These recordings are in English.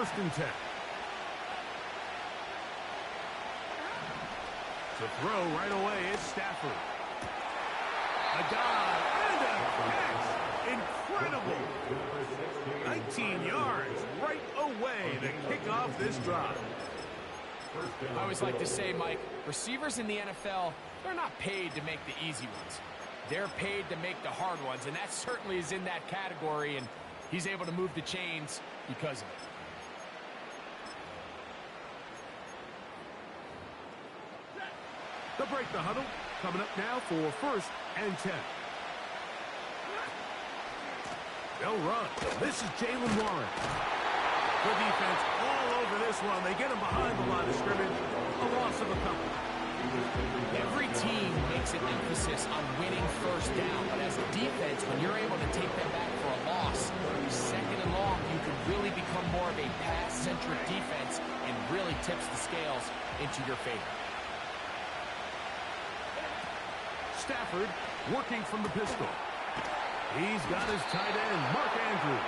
first and 10. To throw right away is Stafford. A dive and a catch. Incredible. 19 yards right away to kick off this drive. I always like to say, Mike, receivers in the NFL, they're not paid to make the easy ones. They're paid to make the hard ones, and that certainly is in that category, and he's able to move the chains because of it. They'll break the huddle. Coming up now for first and 10. They'll run. This is Jalen Warren. Good defense all over this one. They get him behind the line of scrimmage. A loss of a couple. Every team makes an emphasis on winning first down, but as a defense, when you're able to take them back for a loss, second and long, you can really become more of a pass-centric defense and really tips the scales into your favor. Stafford working from the pistol. He's got his tight end, Mark Andrews.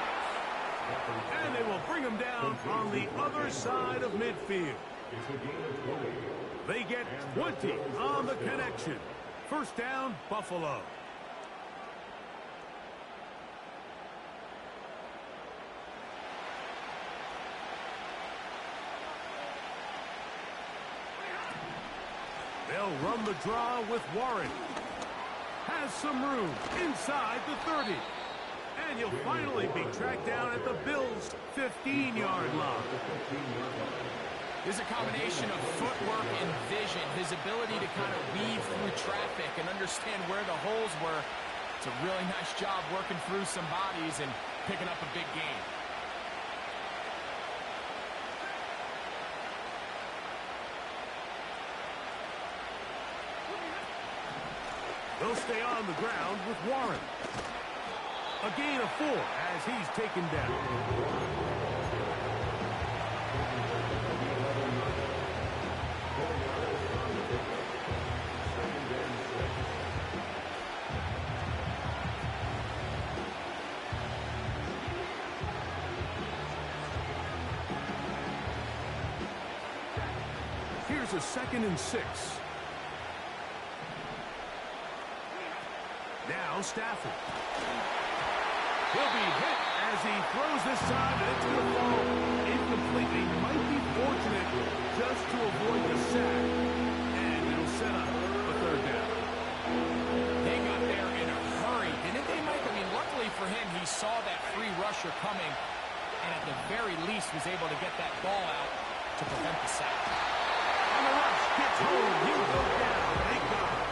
And they will bring him down on the other side of midfield. They get 20 on the connection. First down, Buffalo. They'll run the draw with Warren. Has some room inside the 30. And you'll finally be tracked down at the Bills' 15-yard line. There's a combination of footwork and vision, his ability to kind of weave through traffic and understand where the holes were. It's a really nice job working through some bodies and picking up a big gain. They'll stay on the ground with Warren. A gain of 4 as he's taken down. Here's a 2nd and 6. Now Stafford. He'll be hit as he throws this time, and it's going to fall incomplete. He might be fortunate just to avoid the sack, and it'll set up a 3rd down. They got there in a hurry, didn't they, Mike? I mean, luckily for him, he saw that free rusher coming, and at the very least was able to get that ball out to prevent the sack. On the rush, gets home, he'll go down. They got him.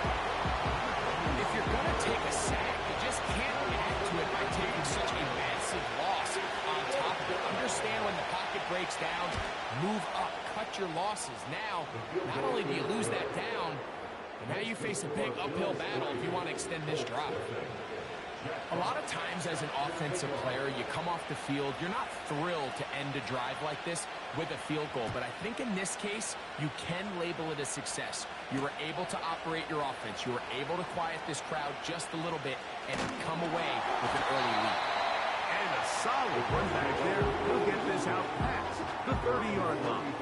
If you're going to take a sack, you just can't add to it by taking such a massive loss on top of it. Understand when the pocket breaks down, move up, cut your losses. Now, not only do you lose that down, but now you face a big uphill battle if you want to extend this drive. A lot of times as an offensive player, you come off the field, you're not thrilled to end a drive like this with a field goal. But I think in this case, you can label it a success. You were able to operate your offense. You were able to quiet this crowd just a little bit and come away with an early lead. And a solid run back there. He'll get this out past the 30-yard line.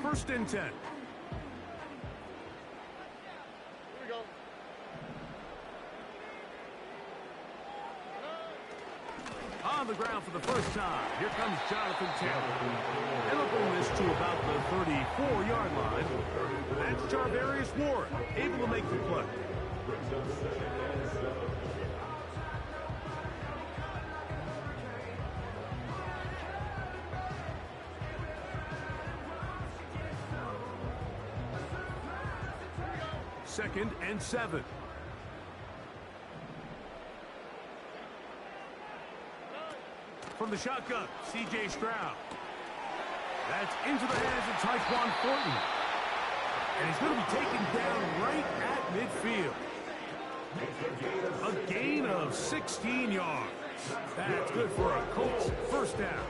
First and 10. Here we go. On the ground for the first time. Here comes Jonathan Taylor. And they'll bring this to about the 34-yard line. That's Charvarius Ward, able to make the play. Second and 7. From the shotgun, C.J. Stroud. That's into the hands of Tyquan Thornton. And he's going to be taken down right at midfield. A gain of 16 yards. That's good for a Colts first down.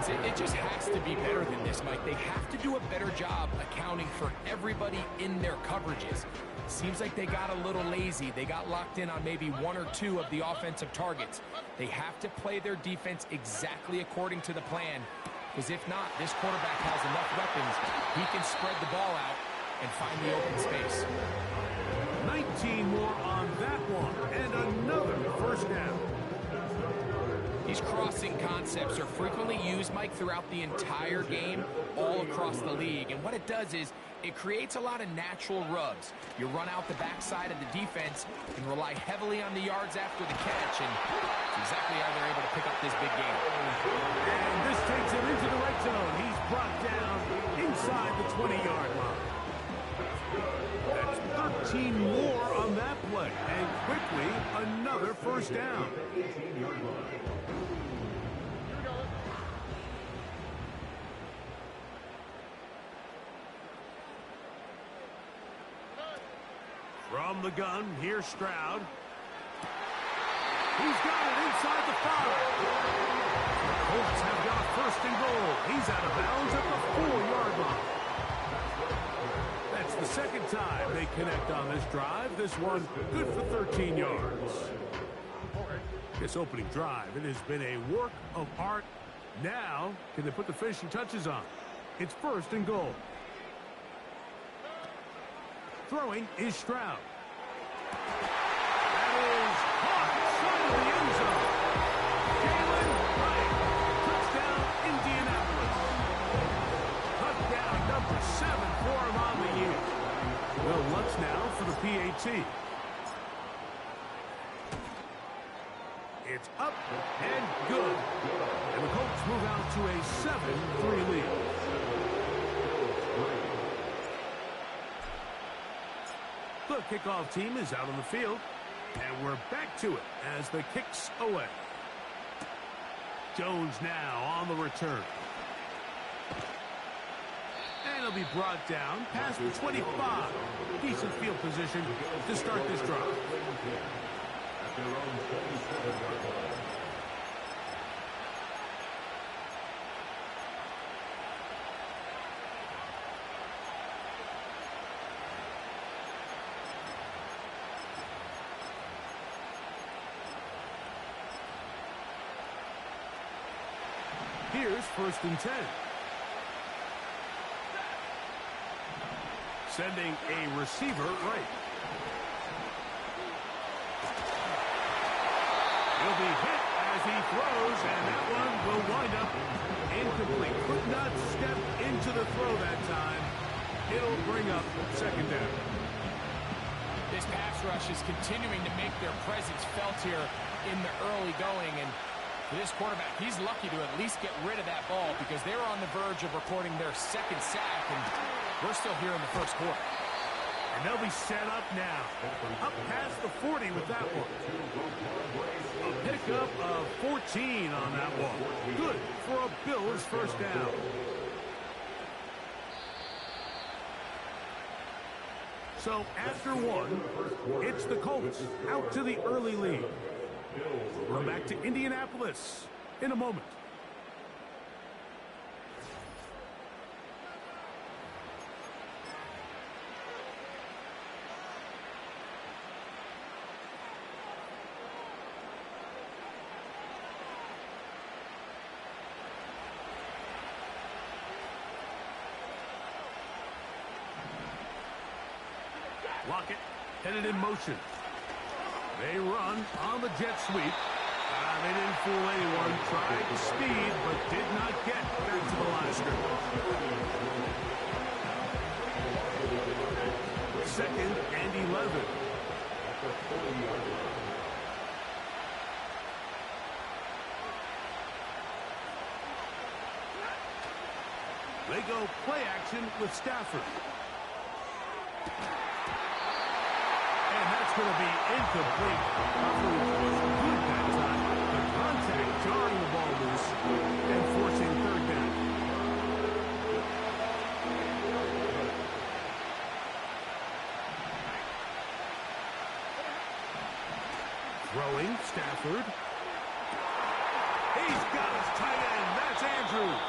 defense, it just has to be better than this, Mike. They have to do a better job accounting for everybody in their coverages. Seems like they got a little lazy. They got locked in on maybe one or two of the offensive targets. They have to play their defense exactly according to the plan, because if not, this quarterback has enough weapons. He can spread the ball out and find the open space. 19 more on that one, and another first down. These crossing concepts are frequently used, Mike, throughout the entire game, all across the league. And what it does is it creates a lot of natural rubs. You run out the backside of the defense and rely heavily on the yards after the catch, and it's exactly how they're able to pick up this big game. And this takes him into the red zone. He's brought down inside the 20-yard line. That's 13 more on that play, and quickly another first down. From the gun, here's Stroud. He's got it inside the 5. The Colts have got a first and goal. He's out of bounds at the 4-yard line. That's the second time they connect on this drive. This one good for 13 yards. This opening drive, it has been a work of art. Now, can they put the finishing touches on? It's first and goal. Throwing is Stroud. That is caught inside of the end zone. Jalen Wright. Touchdown, Indianapolis. Touchdown number 7 for him on the year. Well, Lutz now for the PAT. It's up and good. And the Colts move out to a 7-3 lead. The kickoff team is out on the field, and we're back to it as the kick's away. Jones now on the return. And he'll be brought down past the 25. Decent field position to start this drive. Here's first and 10. Sending a receiver right. He'll be hit as he throws, and that one will wind up incomplete. Could not step into the throw that time. It'll bring up second down. This pass rush is continuing to make their presence felt here in the early going, and for this quarterback, he's lucky to at least get rid of that ball because they were on the verge of recording their second sack, and we're still here in the first quarter. And they'll be set up now. Up past the 40 with that one. A pickup of 14 on that one. Good for a Bills first down. So after one, it's the Colts out to the early lead. We're back to Indianapolis in a moment. Lockett headed in motion. They run on the jet sweep. They didn't fool anyone. Tried to speed, but did not get back to the line of scrimmage. Second and 11. They go play action with Stafford. And that's going to be incomplete. Coverage was good that time. The contact jarring the ball loose and forcing third down. Throwing, Stafford. He's got his tight end. That's Andrews.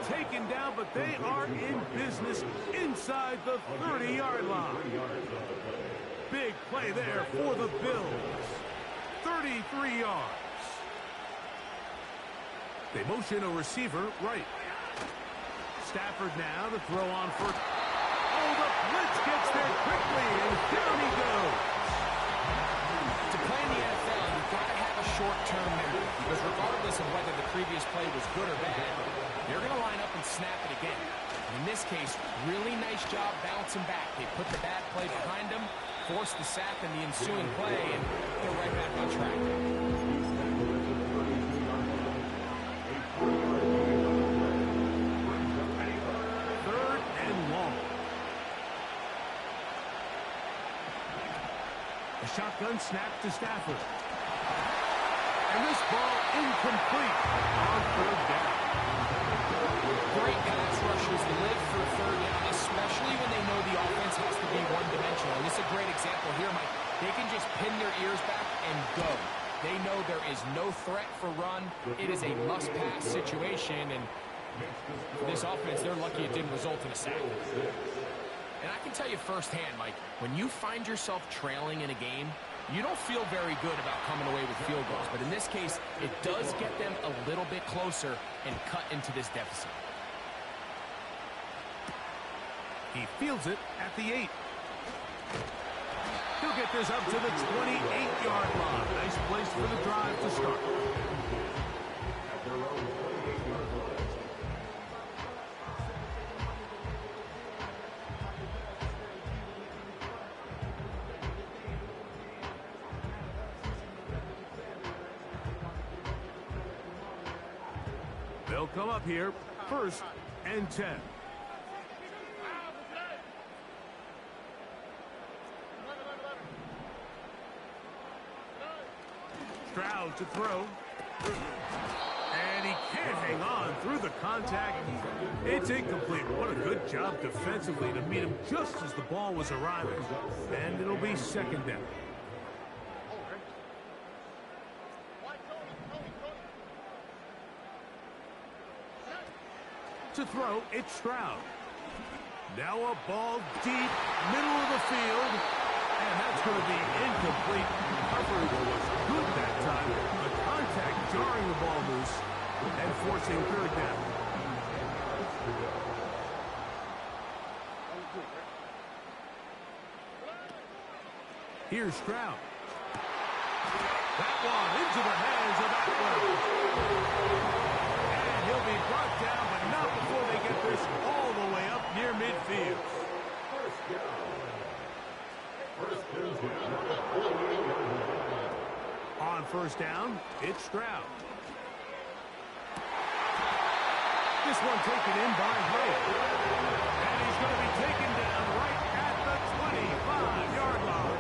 taken down, but they are in business inside the 30-yard line. Big play there for the Bills. 33 yards. They motion a receiver right. Stafford now to throw on for... Oh, the blitz gets there quickly, and down he goes. To play in the NFL, you've got to have a short-term memory, because regardless of whether the previous play was good or bad, they're going to line up and snap it again. In this case, really nice job bouncing back. They put the bad play behind them, forced the sack in the ensuing play, and they're right back on track. Third and long. A shotgun snap to Stafford. And this ball incomplete on third down. Great pass rushers live for third down, especially when they know the offense has to be one-dimensional. And this is a great example here, Mike. They can just pin their ears back and go. They know there is no threat for run. It is a must-pass situation, and for this offense, they're lucky it didn't result in a sack. And I can tell you firsthand, Mike, when you find yourself trailing in a game, you don't feel very good about coming away with field goals. But in this case, it does get them a little bit closer and cut into this deficit. He fields it at the 8. He'll get this up to the 28-yard line. Nice place for the drive to start. They'll come up here, 1st and 10. Stroud to throw. And he can't hang on through the contact. It's incomplete. What a good job defensively to meet him just as the ball was arriving. And it'll be 2nd down. To throw, it's Stroud. Now a ball deep, middle of the field, and that's going to be incomplete. Coverage was good that time. The contact jarring the ball loose and forcing 3rd down. Here's Stroud. That one into the hands of Atwell. And he'll be brought down, but not before they get this all the way up near midfield. On 1st down, it's Stroud. This one taken in by Hyde. And he's going to be taken down right at the 25-yard line.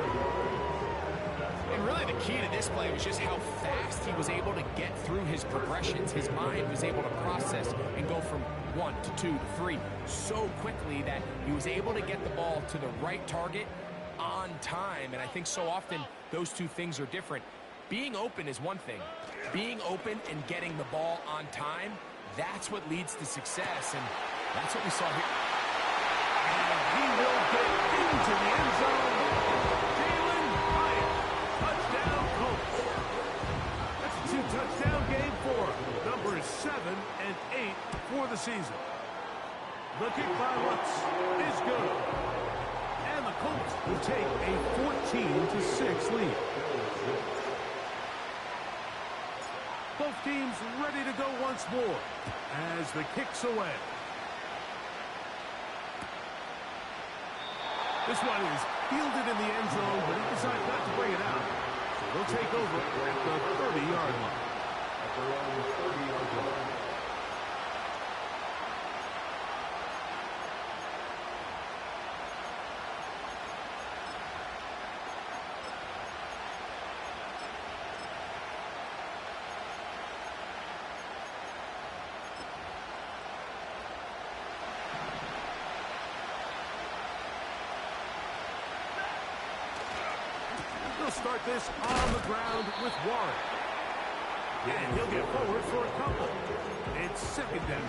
And really the key to this play was just how fast he was able to get through his progressions. His mind was able to process and go from 1 to 2 to 3 so quickly that he was able to get the ball to the right target on time. And I think so often those two things are different. Being open is one thing. Being open and getting the ball on time, that's what leads to success. And that's what we saw here. And he will get into the end zone. Touchdown, Colts. That's a 2-touchdown game for numbers 7 and 8 for the season. The kick by Lutz is good. And the Colts will take a 14-6 lead. Both teams ready to go once more as the kick's away. This one is fielded in the end zone, but he decided not to bring it out. So they'll take over at the 30-yard line. They'll start this on the ground with Warren. And he'll get forward for a couple. It's second down.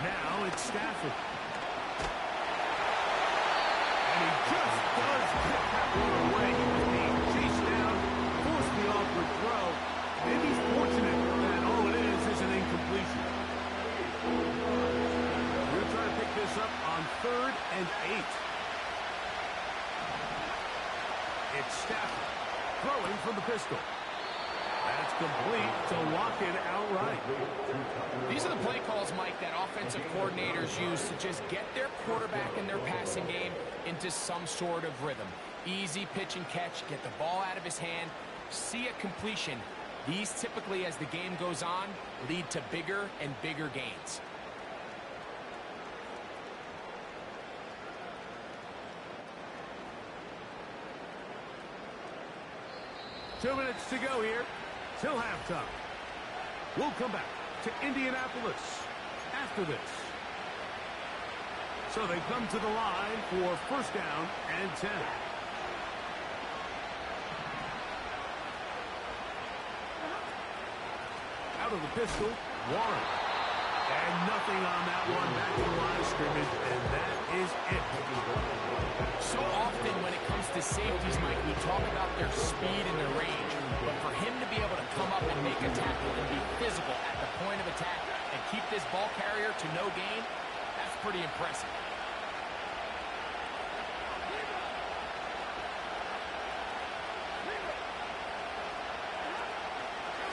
Now it's Stafford. And he just does get that one away. He was being chased down, forced the awkward throw. Maybe he's fortunate that all it is an incompletion. We're going to try to pick this up on 3rd and 8. It's Stafford throwing from the pistol. That's complete to lock it outright. These are the play calls, Mike, that offensive coordinators use to just get their quarterback and their passing game into some sort of rhythm. Easy pitch and catch, get the ball out of his hand, see a completion. These typically, as the game goes on, lead to bigger and bigger gains. Two minutes to go here till halftime. We'll come back to Indianapolis after this. So they come to the line for first down and 10. Out of the pistol, Warren. And nothing on that one, back to the line of scrimmage, and that is it. So often when it comes to safeties, Mike, we talk about their speed and their range. But for him to be able to come up and make a tackle and be physical at the point of attack and keep this ball carrier to no gain, that's pretty impressive.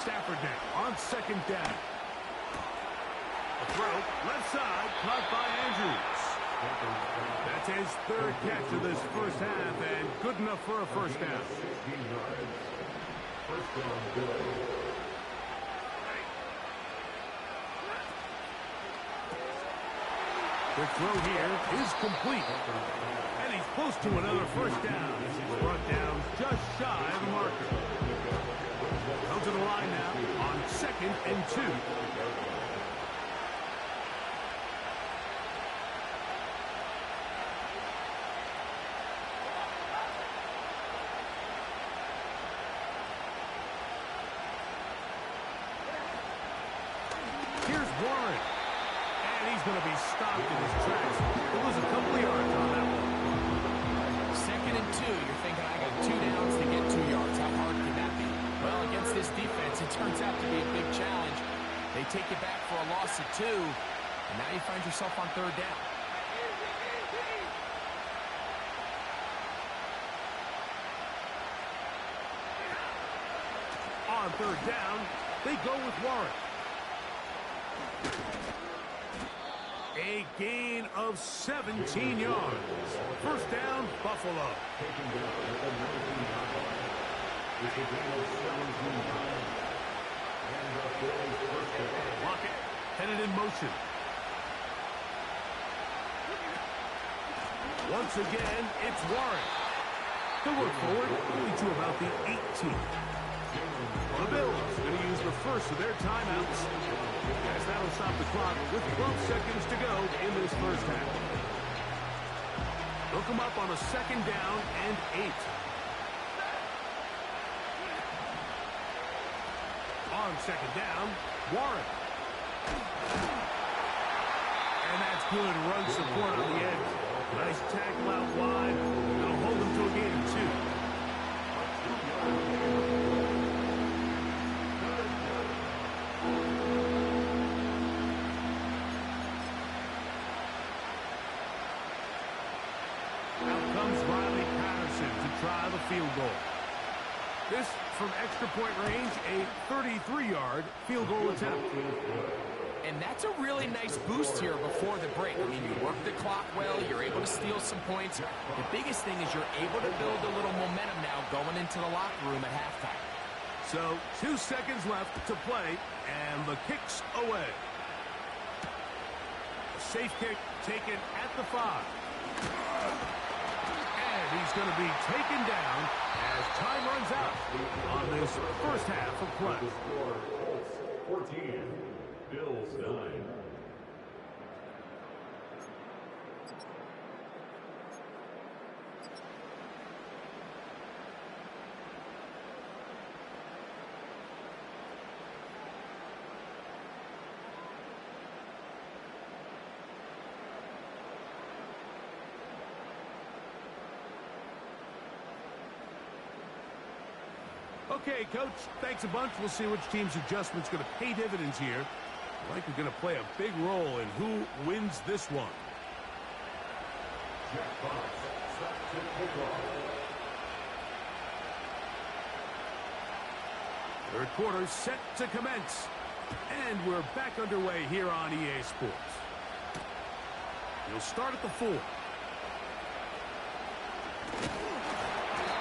Stafford now on second down. A throw, left side, caught by Andrews. That's his 3rd catch of this first half, and good enough for a first down. The throw here is complete. And he's close to another first down as he's brought down just shy of the marker. Come to the line now on 2nd and 2. Here's Warren. And he's going to be stopped in his tracks. He'll lose a couple of yards on that one. 2nd and 2. You're thinking, I got 2 downs to get 2 yards. How hard can that be? Well, against this defense, it turns out to be a big challenge. They take it back for a loss of 2, and now you find yourself on 3rd down. On 3rd down, they go with Warren. A gain of 17 yards. First down, Buffalo. Lockett headed in motion. Once again, it's Warren. He'll work forward only to about the 18. The Bills going to use the first of their timeouts, as that'll stop the clock with 12 seconds to go in this first half. They'll come up on a 2nd down and 8. On 2nd down, Warren. And that's good run support on the edge. Nice tackle out wide. That'll hold them to a gain of 2. Try the field goal. This from extra point range, a 33-yard field goal attempt. And that's a really nice boost here before the break. I mean, you work the clock well, you're able to steal some points. The biggest thing is you're able to build a little momentum now going into the locker room at halftime. So 2 seconds left to play, and the kick's away. A safe kick taken at the 5. And And he's going to be taken down as time runs out on this first half of play. The score, Colts 14, Bills 9. Okay, Coach, thanks a bunch. We'll see which team's adjustment's going to pay dividends here. Likely going to play a big role in who wins this one. Third quarter set to commence. And we're back underway here on EA Sports. He'll start at the 4.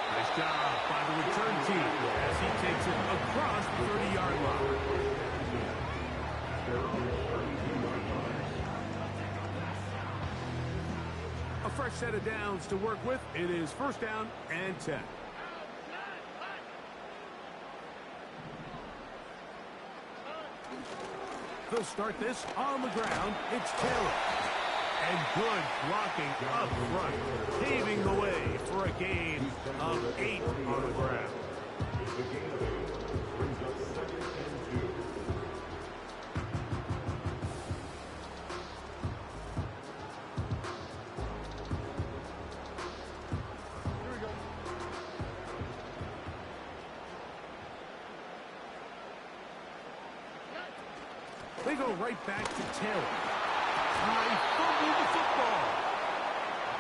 Nice job by the return team as he takes it across the 30-yard line. A fresh set of downs to work with. It is first down and 10. They'll start this on the ground. It's Taylor. And good blocking up front, paving the way for a gain of 8 on the ground. The gain of 8 brings up 2nd and 2. They go right back to Taylor. I fumbled the football.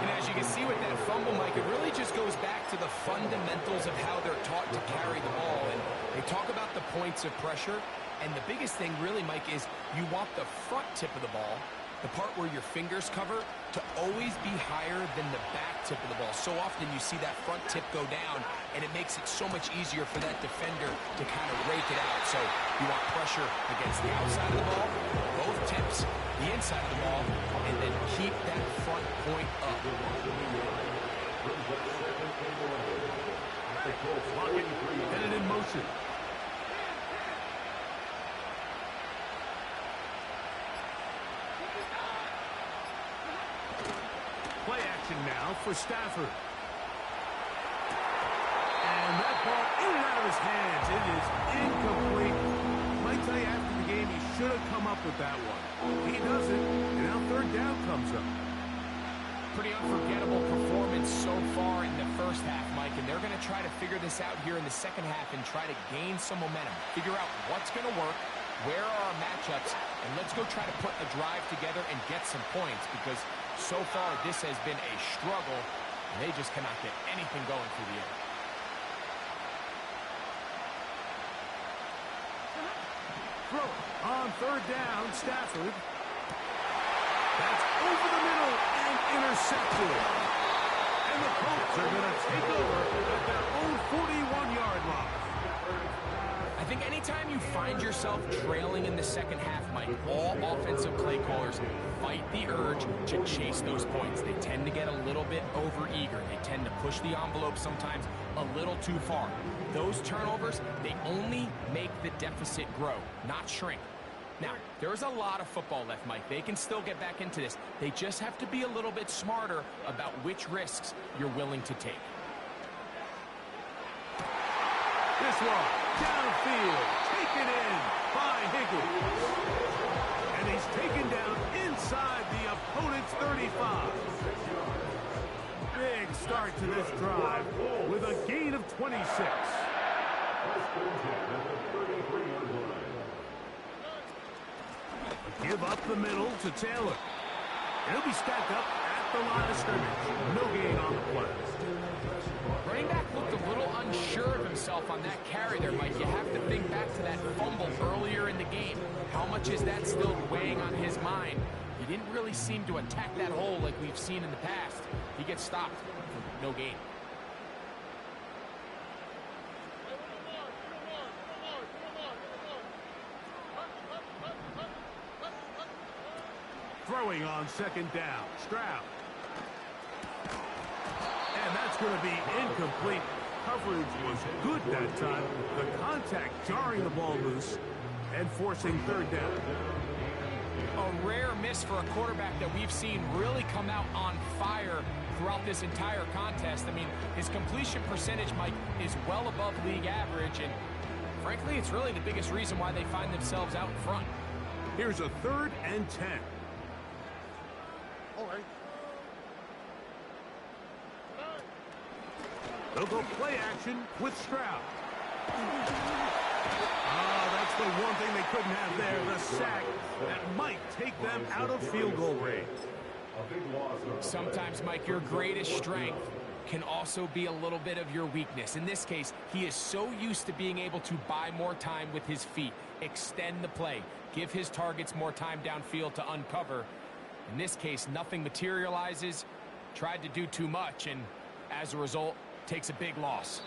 And as you can see with that fumble, Mike, it really just goes back to the fundamentals of how they're taught to carry the ball. And they talk about the points of pressure. And the biggest thing really, Mike, is you want the front tip of the ball, the part where your fingers cover, to always be higher than the back tip of the ball. So often you see that front tip go down, and it makes it so much easier for that defender to kind of rake it out. So you want pressure against the outside of the ball, both tips, the inside of the ball, and then keep that front point up. Pocket headed in motion. Play action now for Stafford. And that ball in and out of his hands. It is incomplete. Might tell you after the game he should have come up with that one. He doesn't, and now third down comes up. Pretty unforgettable performance so far in the first half, Mike, and they're going to try to figure this out here in the second half and try to gain some momentum. Figure out what's going to work, where are our matchups, and let's go try to put a drive together and get some points, because so far this has been a struggle, and they just cannot get anything going through the air. Throw it on third down, Stafford. That's over the middle and intercepted. And the Colts are going to take over at their own 41-yard line. I think anytime you find yourself trailing in the second half, Mike, all offensive play callers fight the urge to chase those points. They tend to get a little bit overeager. They tend to push the envelope sometimes a little too far. Those turnovers, they only make the deficit grow, not shrink. Now, there's a lot of football left, Mike. They can still get back into this. They just have to be a little bit smarter about which risks you're willing to take. This one, downfield, taken in by Higgins. And he's taken down inside the opponent's 35. Big start to this drive with a gain of 26. Give up the middle to Taylor. He'll be stacked up at the line of scrimmage. No gain on the play. Running back looked a little unsure of himself on that carry there, Mike. You have to think back to that fumble earlier in the game. How much is that still weighing on his mind? He didn't really seem to attack that hole like we've seen in the past. He gets stopped for no gain. Throwing on second down, Stroud. And that's going to be incomplete. Coverage was good that time. The contact jarring the ball loose and forcing third down. A rare miss for a quarterback that we've seen really come out on fire throughout this entire contest. I mean, his completion percentage, Mike, is well above league average, and frankly, it's really the biggest reason why they find themselves out in front. Here's a 3rd and 10. All right. They'll go play action with Stroud. That's the one thing they couldn't have there, the sack that might take them out of field goal range. Sometimes, Mike, your greatest strength can also be a little bit of your weakness. In this case, he is so used to being able to buy more time with his feet, extend the play, give his targets more time downfield to uncover. In this case, nothing materializes, tried to do too much, and as a result, takes a big loss.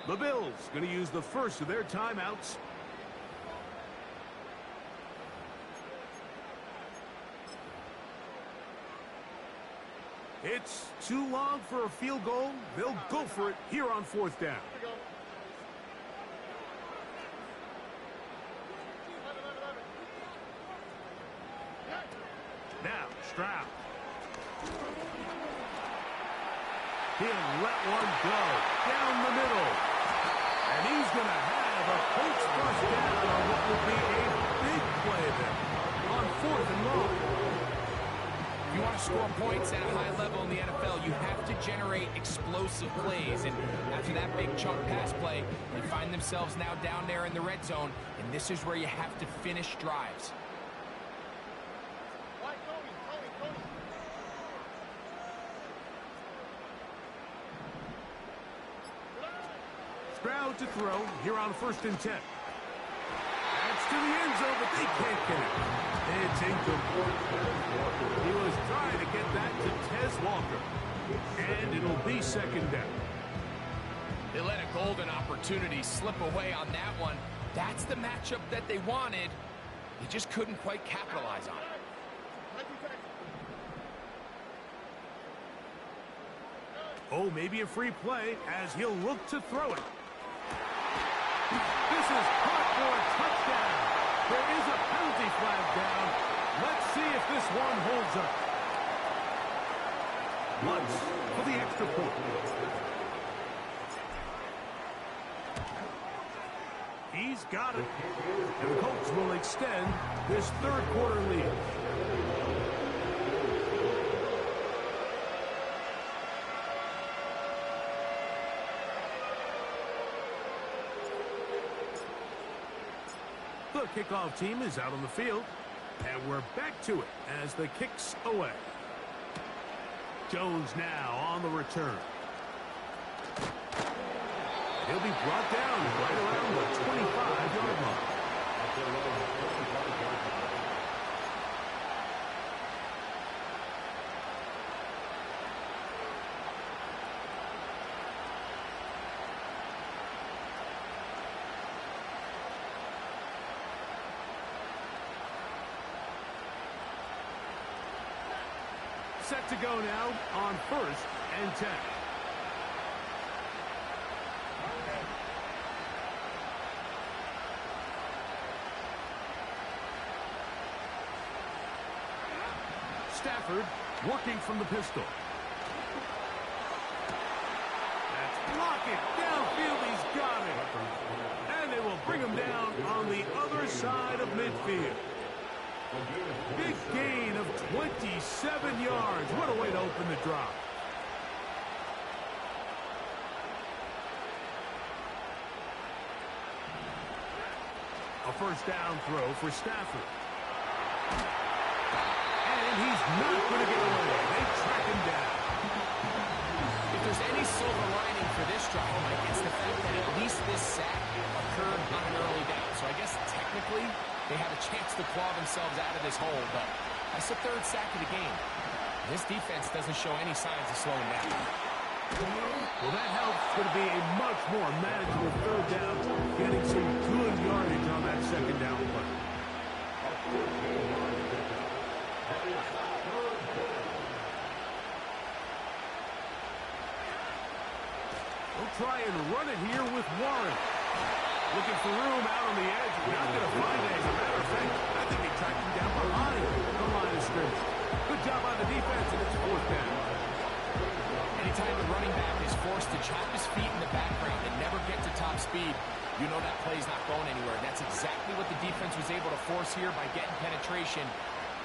The Bills going to use the first of their timeouts. It's too long for a field goal. They'll go for it here on 4th down. Now, Stroud. He'll let one go down the middle. And he's going to have a Colts first down on what will be a big play there on 4th and long. If you want to score points at a high level in the NFL, you have to generate explosive plays. And after that big chunk pass play, they find themselves now down there in the red zone. And this is where you have to finish drives. Stroud to throw here on 1st and 10. That's to the end zone, but they can't get it. It's incomplete. He was trying to get that to Tez Walker. And it'll be 2nd down. They let a golden opportunity slip away on that one. That's the matchup that they wanted. They just couldn't quite capitalize on it. Oh, maybe a free play as he'll look to throw it. This is caught for a touchdown. There is a penalty flag down. Let's see if this one holds up. Lutz for the extra point. He's got it. And the Colts will extend this 3rd quarter lead. The kickoff team is out on the field, and we're back to it as the kick's away. Jones now on the return. He'll be brought down right around the 25-yard line. Set to go now on 1st and 10. Stafford working from the pistol. That's blocking. Downfield, he's got it. And they will bring him down on the other side of midfield. Big gain of 27 yards. What a way to open the drive. A first down throw for Stafford. And he's not going to get away. They track him down. If there's any silver lining for this drive, Mike, it's the fact that at least this sack occurred on an early down. So I guess technically they have a chance to claw themselves out of this hole, but that's the 3rd sack of the game. This defense doesn't show any signs of slowing down. Well, that helps. It's going to be a much more manageable 3rd down, getting some good yardage on that 2nd down play. He'll try and run it here with Warren. Looking for room out on the edge. Not going to find it. As a matter of fact, I think he tracked him down behind the line of scrimmage. Good job on the defense, and it's fourth down. Anytime the running back is forced to chop his feet in the background and never get to top speed, you know that play's not going anywhere. That's exactly what the defense was able to force here by getting penetration.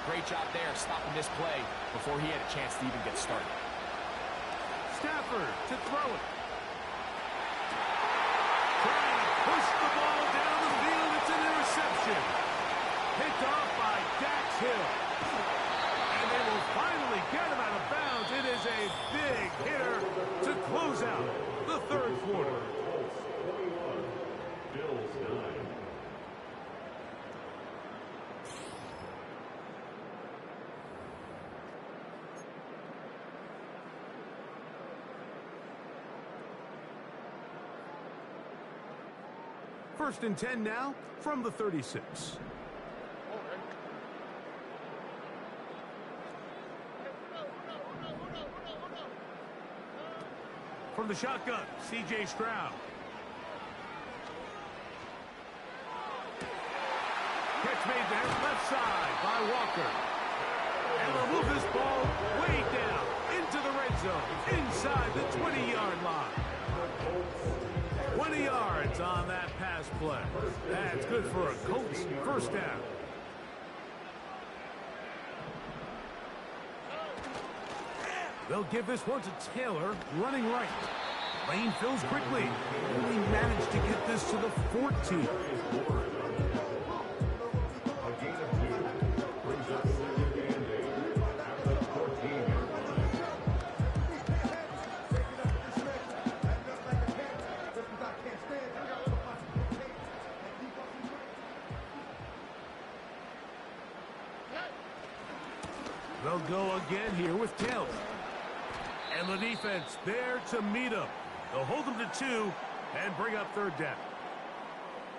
Great job there stopping this play before he had a chance to even get started. Stafford to throw it. Trying to push the ball down the field. It's an interception. Picked off by Dax Hill. And they will finally get him out of bounds. It is a big hitter to close out the third quarter. Bills 9. First and 10 now from the 36. From the shotgun, C.J. Stroud. Catch made there, left side by Walker. And they'll move this ball way down into the red zone, inside the 20-yard line. 20 yards on that pass play. That's good for a Colts first down. They'll give this one to Taylor, running right. Lane fills quickly. Only managed to get this to the 14. A gain of 2 brings up second and 8 at the 14-yard line. They'll go again here with Taylor. And the defense there to meet him. They'll hold him to 2 and bring up third down.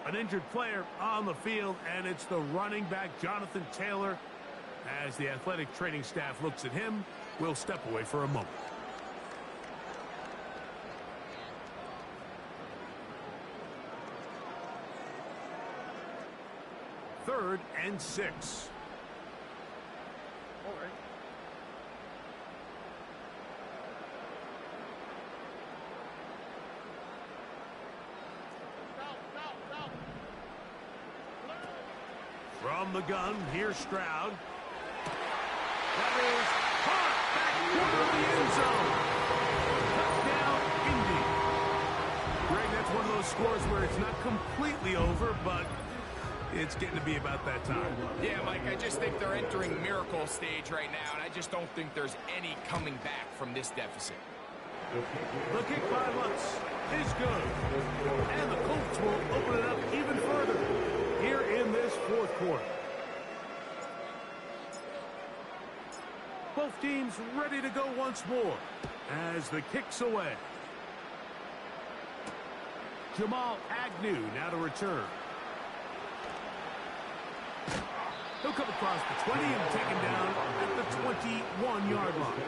An injured player on the field, and it's the running back, Jonathan Taylor. As the athletic training staff looks at him, we'll step away for a moment. Third and 6. From the gun, here's Stroud. That is caught back corner of the end zone. Touchdown, Indy. Greg, that's one of those scores where it's not completely over, but it's getting to be about that time. Yeah, Mike, I just think they're entering miracle stage right now, and I just don't think there's any coming back from this deficit. The kick by Lutz is good. And the Colts will open it up even further here in this fourth quarter. Both teams ready to go once more as the kick's away. Jamal Agnew now to return. He'll come across the 20 and taken down at the 21-yard line.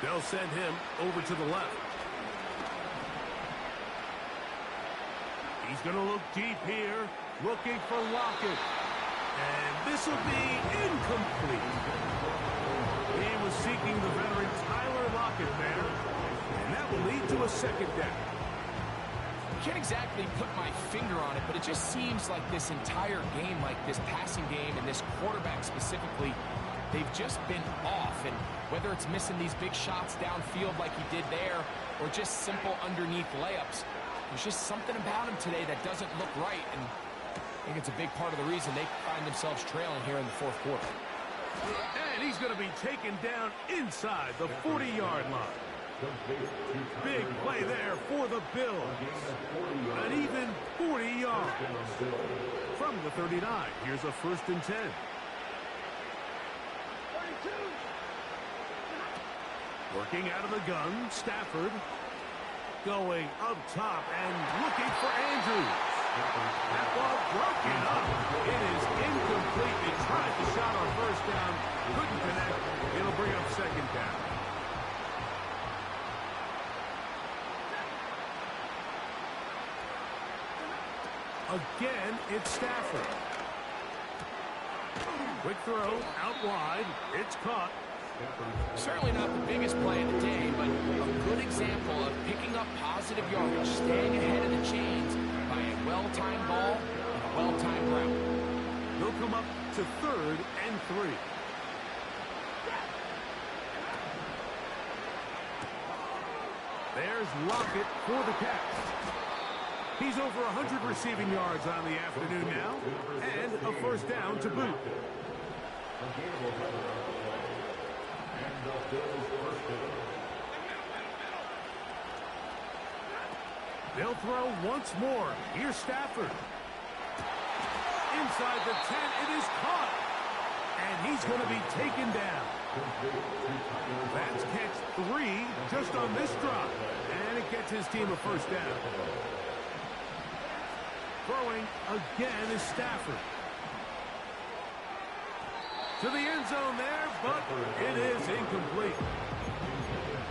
They'll send him over to the left. He's going to look deep here, looking for Lockett. And this will be incomplete. He was seeking the veteran Tyler Lockett there, and that will lead to a second down. I can't exactly put my finger on it, but it just seems like this entire game, like this passing game and this quarterback specifically, they've just been off. And whether it's missing these big shots downfield like he did there or just simple underneath layups, there's just something about him today that doesn't look right. And I think it's a big part of the reason they find themselves trailing here in the fourth quarter. And he's going to be taken down inside the 40-yard line. Big play there for the Bills. An even 40 yards. From the 39, here's a 1st and 10. Working out of the gun, Stafford. going up top and looking for Andrews. That ball broken up. It is incomplete. They tried the shot on first down. Couldn't connect. It'll bring up second down. Again, it's Stafford. Quick throw, out wide. It's caught. Certainly not the biggest play of the day, but a good example of picking up positive yardage, staying ahead of the chains by a well-timed ball and a well-timed route. They'll come up to 3rd and 3. There's Lockett for the catch. He's over 100 receiving yards on the afternoon now, and a first down to boot. They'll throw once more. Here's Stafford. Inside the 10, it is caught. And he's going to be taken down. That's catch 3 just on this drop. And it gets his team a first down. Throwing again is Stafford. To the end zone there, but it is incomplete.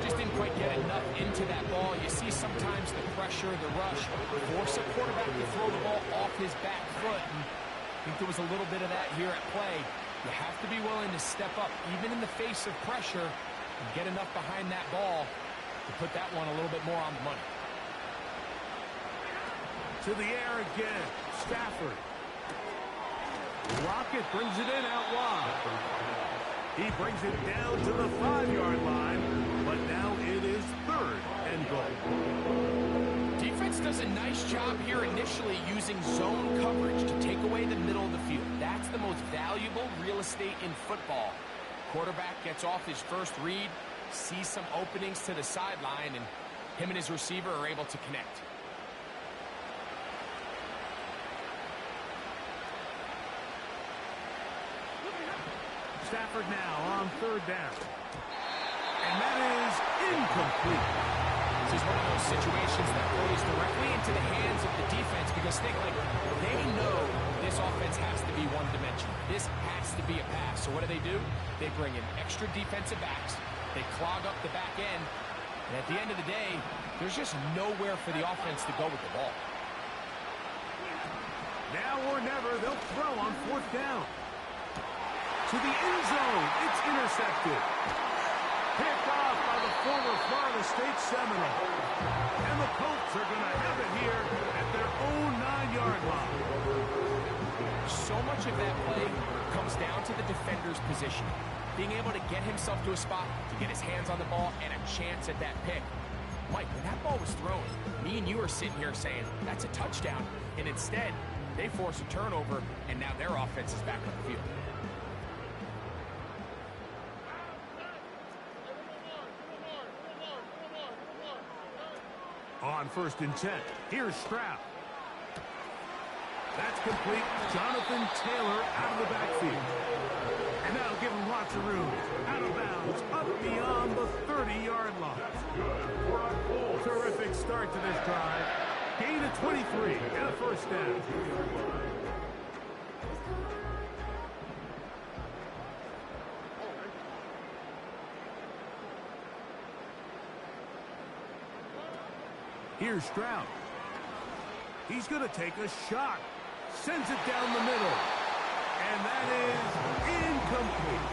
Just didn't quite get enough into that ball. You see sometimes the pressure, the rush, force a quarterback to throw the ball off his back foot. And I think there was a little bit of that here at play. You have to be willing to step up, even in the face of pressure, and get enough behind that ball to put that one a little bit more on the money. To the air again, Stafford. Lockett brings it in out wide. He brings it down to the 5-yard line, but now it is 3rd and goal. Defense does a nice job here initially using zone coverage to take away the middle of the field. That's the most valuable real estate in football. Quarterback gets off his first read, sees some openings to the sideline, and him and his receiver are able to connect. Stafford now on 3rd down. And that is incomplete. This is one of those situations that plays directly into the hands of the defense because they know this offense has to be one-dimensional. This has to be a pass. So what do? They bring in extra defensive backs. They clog up the back end. And at the end of the day, there's just nowhere for the offense to go with the ball. Now or never, they'll throw on 4th down. To the end zone, it's intercepted. Picked off by the former Florida State Seminole. And the Colts are going to have it here at their own 9-yard line. So much of that play comes down to the defender's position. Being able to get himself to a spot, to get his hands on the ball, and a chance at that pick. Mike, when that ball was thrown, me and you are sitting here saying, that's a touchdown. And instead, they force a turnover, and now their offense is back on the field. On 1st and 10, here's Stroud. That's complete. Jonathan Taylor out of the backfield. And that'll give him lots of room. Out of bounds, up beyond the 30-yard line. Terrific start to this drive. Gain of 23 and a first down. Here's Stroud. He's going to take a shot. Sends it down the middle. And that is incomplete.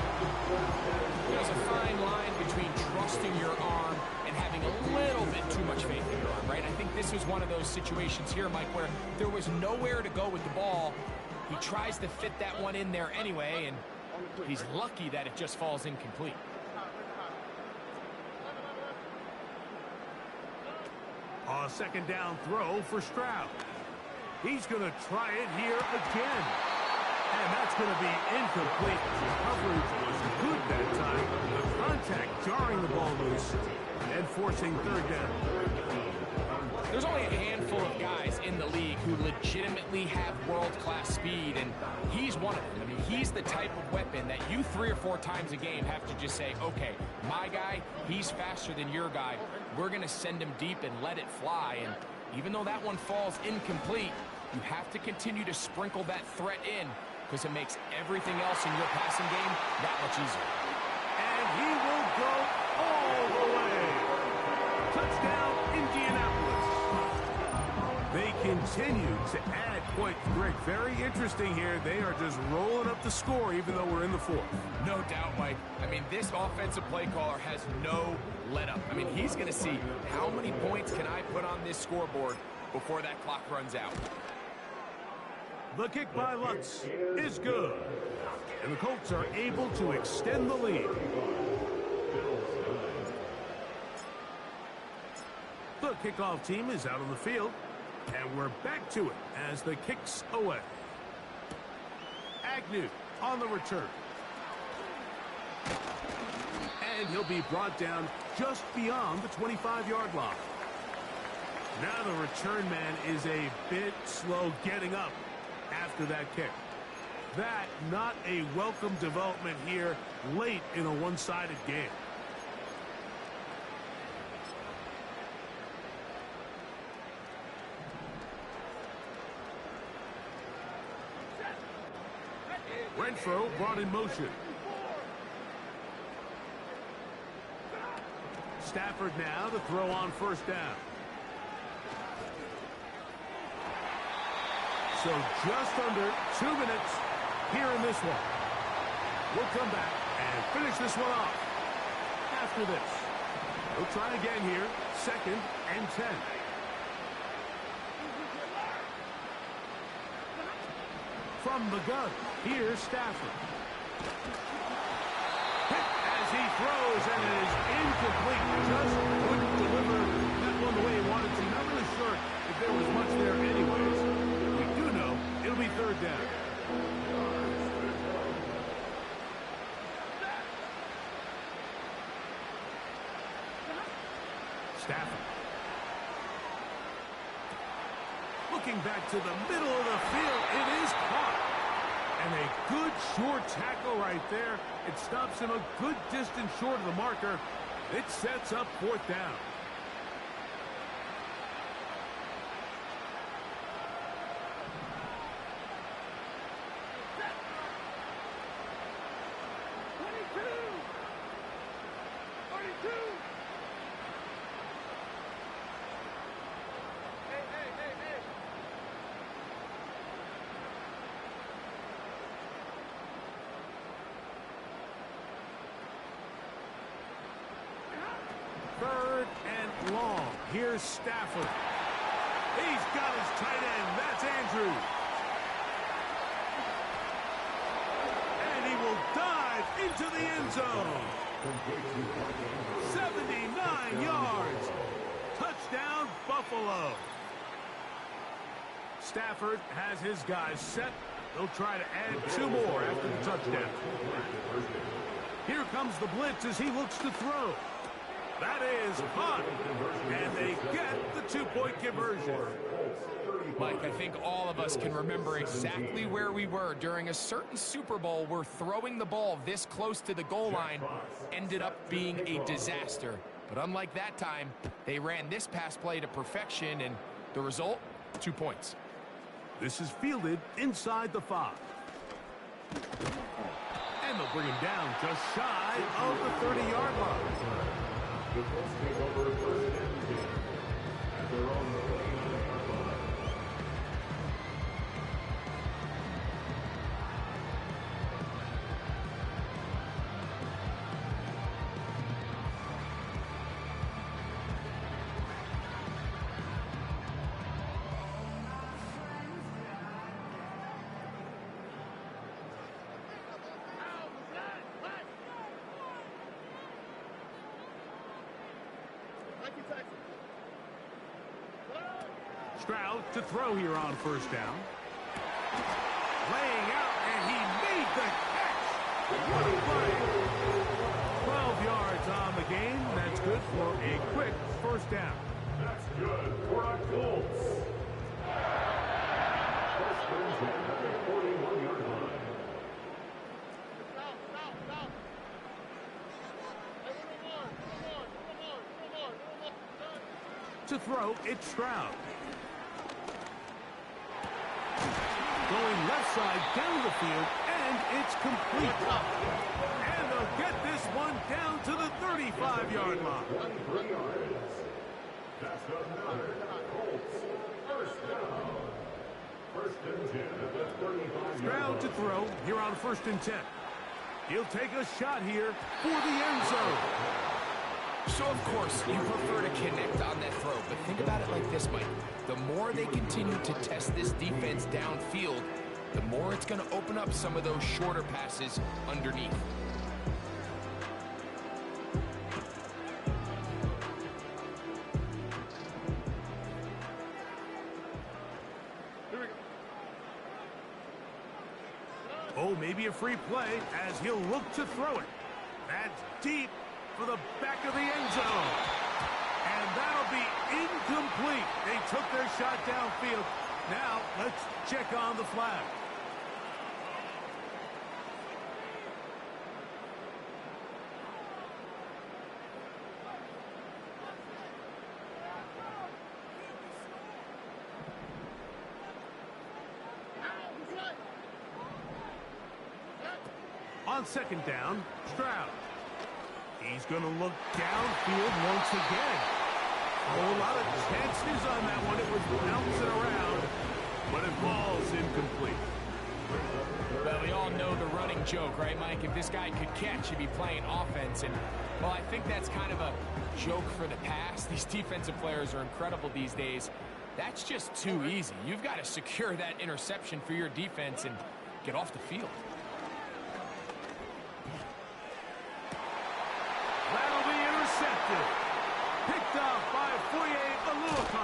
There's a fine line between trusting your arm and having a little bit too much faith in your arm, right? I think this was one of those situations here, Mike, where there was nowhere to go with the ball. He tries to fit that one in there anyway, and he's lucky that it just falls incomplete. A 2nd down throw for Stroud. He's going to try it here again. And that's going to be incomplete. Coverage was good that time. The contact jarring the ball loose and forcing 3rd down. There's only a handful of guys in the league who legitimately have world-class speed, and he's one of them. I mean, he's the type of weapon that you 3 or 4 times a game have to just say, okay, my guy, he's faster than your guy. We're going to send him deep and let it fly. And even though that one falls incomplete, you have to continue to sprinkle that threat in because it makes everything else in your passing game that much easier. And he will go all the way. Touchdown, Indianapolis. They continue to add points. Greg, very interesting here. They are just rolling up the score even though we're in the 4th. No doubt, Mike. I mean, this offensive play caller has no let up. I mean, he's going to see how many points can I put on this scoreboard before that clock runs out. The kick by Lutz is good. And the Colts are able to extend the lead. The kickoff team is out on the field. And we're back to it as the kick's away. Agnew on the return. And he'll be brought down just beyond the 25-yard line. Now the return man is a bit slow getting up after that kick. That not a welcome development here late in a one-sided game. Renfro brought in motion. Stafford now to throw on first down. So just under 2 minutes here in this one. We'll come back and finish this one off after this. We'll try again here. 2nd and 10. From the gun, here's Stafford. Hit as he throws, and it is incomplete. Just couldn't deliver that one the way he wanted to. Not really sure if there was much there anyways. We do know it'll be 3rd down. Stafford. Looking back to the middle of the field, it is caught. And a good short tackle right there. It stops him a good distance short of the marker. It sets up 4th down. Long. Here's Stafford. He's got his tight end. That's Andrews. And he will dive into the end zone. 79 yards. Touchdown, Buffalo. Stafford has his guys set. They'll try to add 2 more after the touchdown. Here comes the blitz as he looks to throw. That is caught, and they get the 2-point conversion. Mike, I think all of us can remember exactly where we were during a certain Super Bowl where throwing the ball this close to the goal line ended up being a disaster. But unlike that time, they ran this pass play to perfection, and the result, 2 points. This is fielded inside the 5. And they'll bring him down just shy of the 30-yard line. The Colts take over 1st and 10 at their own 29-yard line. Stroud to throw here on first down. Laying out, and he made the catch. What a play. 12 yards on the game. That's good for a quick first down. That's good for a Colts. First and 10 at the 41-yard line. To throw, it's Stroud. Going left side down the field, and it's complete. And they'll get this one down to the 35-yard line. 23 yards. That's another Colts first down. First and 10 at the 35-yard Stroud line. to throw here on first and 10. He'll take a shot here for the end zone. So, of course, you prefer to connect on that throw, but think about it like this, Mike. The more they continue to test this defense downfield, the more it's going to open up some of those shorter passes underneath. Oh, maybe a free play as he'll look to throw it. That's deep for the back of the end zone. And that'll be incomplete. They took their shot downfield. Now, let's check on the flag. On second down, Stroud. He's going to look downfield once again. A lot of chances on that one. It was bouncing around, but it falls incomplete. Well, we all know the running joke, right, Mike? If this guy could catch, he'd be playing offense. And, well, I think that's kind of a joke for the past. These defensive players are incredible these days. That's just too easy. You've got to secure that interception for your defense and get off the field. That'll be intercepted. Picked off by flyyyC3.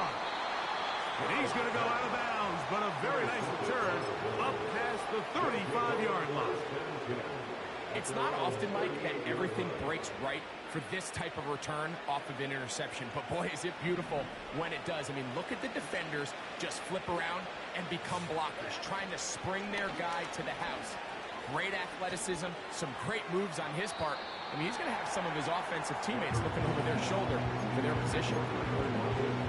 And he's going to go out of bounds, but a very nice return up past the 35-yard line. It's not often, Mike, that everything breaks right for this type of return off of an interception. But, boy, is it beautiful when it does. I mean, look at the defenders just flip around and become blockers, trying to spring their guy to the house. Great athleticism, some great moves on his part. I mean, he's going to have some of his offensive teammates looking over their shoulder for their position.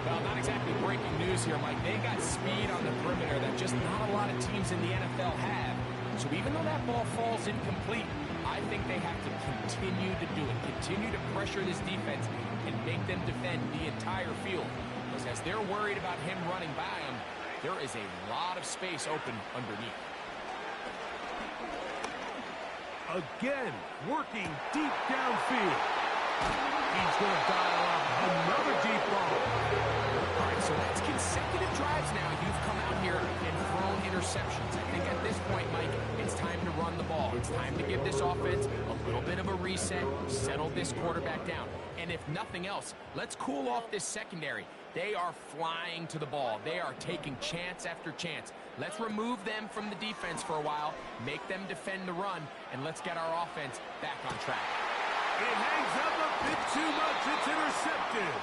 Well, not exactly breaking news here, Mike. They got speed on the perimeter that just not a lot of teams in the NFL have. So even though that ball falls incomplete, I think they have to continue to do it, continue to pressure this defense and make them defend the entire field. Because as they're worried about him running by them, there is a lot of space open underneath. Again, working deep downfield. He's going to dial up another deep ball. All right, so that's consecutive drives now. You've come out here and thrown interceptions. I think at this point, Mike, it's time to run the ball. It's time to give this offense a little bit of a reset, settle this quarterback down. And if nothing else, let's cool off this secondary. They are flying to the ball. They are taking chance after chance. Let's remove them from the defense for a while, make them defend the run, and let's get our offense back on track. It hangs up a bit too much. It's intercepted.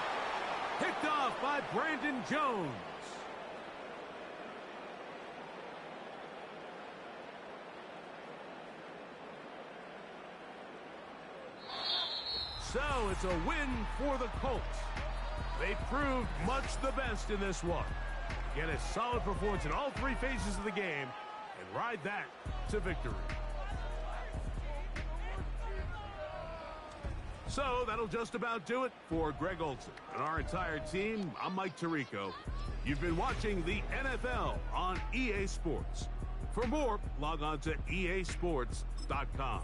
Picked off by Brandon Jones. So it's a win for the Colts. They proved much the best in this one. Get a solid performance in all three phases of the game and ride that to victory. So that'll just about do it for Greg Olson and our entire team. I'm Mike Tirico. You've been watching the NFL on EA Sports. For more, log on to easports.com.